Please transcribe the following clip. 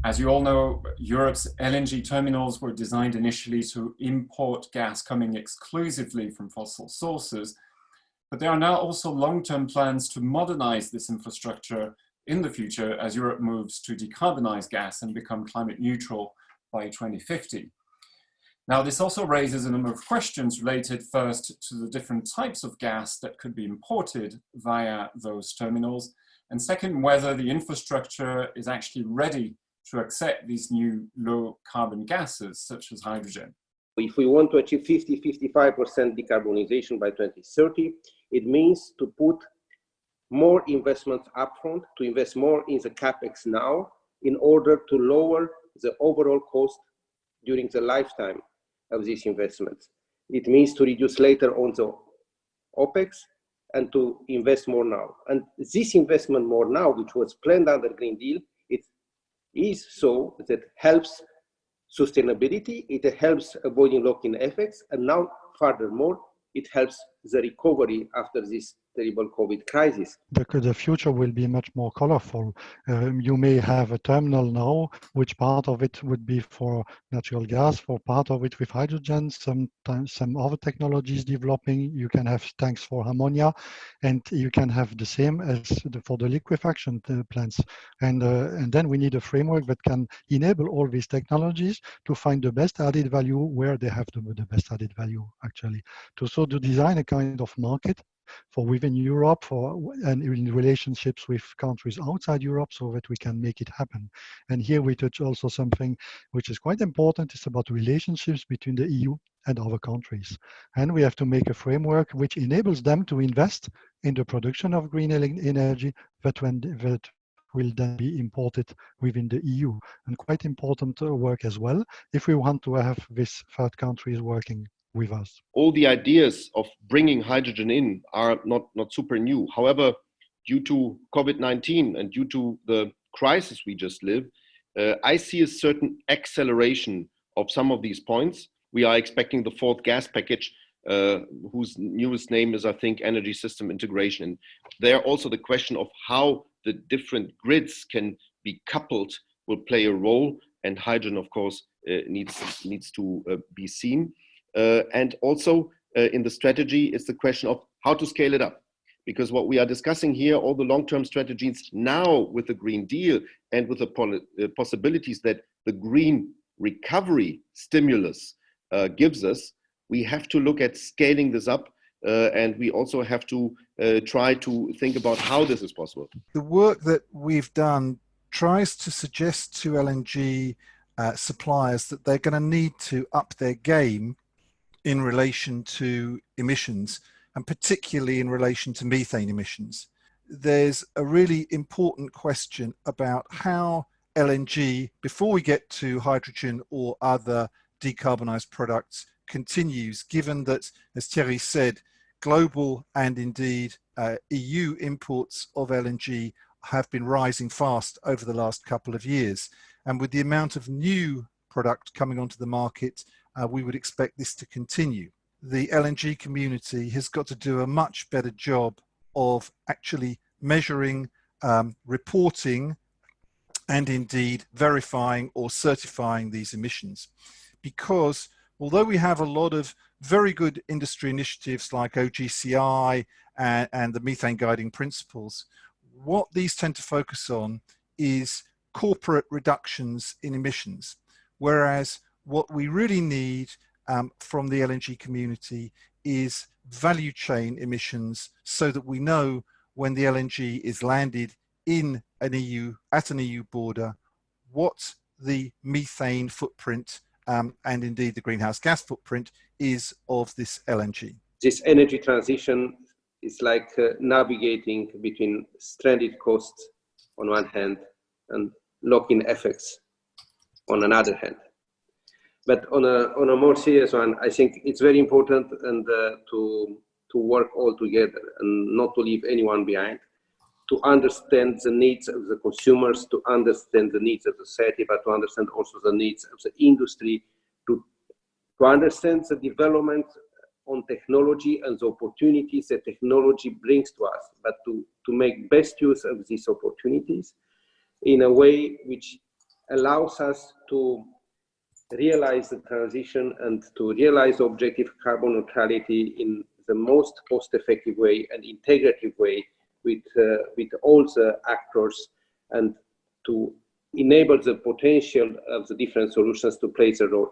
As you all know, Europe's LNG terminals were designed initially to import gas coming exclusively from fossil sources, but there are now also long-term plans to modernize this infrastructure in the future as Europe moves to decarbonize gas and become climate neutral by 2050. Now, this also raises a number of questions related first to the different types of gas that could be imported via those terminals, and second, whether the infrastructure is actually ready to accept these new low carbon gases, such as hydrogen. If we want to achieve 50-55% decarbonization by 2030, it means to put more investments upfront, to invest more in the capex now, in order to lower the overall cost during the lifetime of these investments. It means to reduce later on the OPEX and to invest more now. And this investment more now, which was planned under Green Deal, it is so that it helps sustainability, it helps avoiding lock-in effects, and now furthermore, it helps the recovery after this terrible COVID crisis. The future will be much more colorful. You may have a terminal now, which part of it would be for natural gas, for part of it with hydrogen, sometimes some other technologies developing. You can have tanks for ammonia, and you can have the same as for the liquefaction plants. And then we need a framework that can enable all these technologies to find the best added value where they have the best added value, actually. To design a kind of market for within Europe and in relationships with countries outside Europe so that we can make it happen. And here we touch also something which is quite important. It's about relationships between the EU and other countries. And we have to make a framework which enables them to invest in the production of green energy that will then be imported within the EU. And quite important work as well if we want to have these third countries working with us. All the ideas of bringing hydrogen in are not super new. However, due to COVID-19 and due to the crisis we just lived, I see a certain acceleration of some of these points. We are expecting the fourth gas package, whose newest name is, I think, Energy System Integration. And there also the question of how the different grids can be coupled will play a role, and hydrogen, of course, needs to be seen. And also in the strategy is the question of how to scale it up. Because what we are discussing here, all the long-term strategies now with the Green Deal and with the possibilities that the green recovery stimulus gives us, we have to look at scaling this up, and we also have to try to think about how this is possible. The work that we've done tries to suggest to LNG suppliers that they're going to need to up their game in relation to emissions, and particularly in relation to methane emissions. There's a really important question about how LNG, before we get to hydrogen or other decarbonised products, continues, given that, as Thierry said, global and indeed EU imports of LNG have been rising fast over the last couple of years. And with the amount of new product coming onto the market, we would expect this to continue. The LNG community has got to do a much better job of actually measuring, reporting, and indeed verifying or certifying these emissions. Because although we have a lot of very good industry initiatives like OGCI and the methane guiding principles, what these tend to focus on is corporate reductions in emissions. Whereas what we really need from the LNG community is value chain emissions, so that we know when the LNG is landed in an EU, at an EU border, what the methane footprint and indeed the greenhouse gas footprint is of this LNG. This energy transition is like navigating between stranded costs on one hand and lock-in effects on another hand. But on a more serious one, I think it's very important and to work all together and not to leave anyone behind, to understand the needs of the consumers, to understand the needs of the society, but to understand also the needs of the industry, to understand the development on technology and the opportunities that technology brings to us, but to make best use of these opportunities in a way which allows us to realize the transition and to realize objective carbon neutrality in the most cost-effective way and integrative way with all the actors, and to enable the potential of the different solutions to play the role.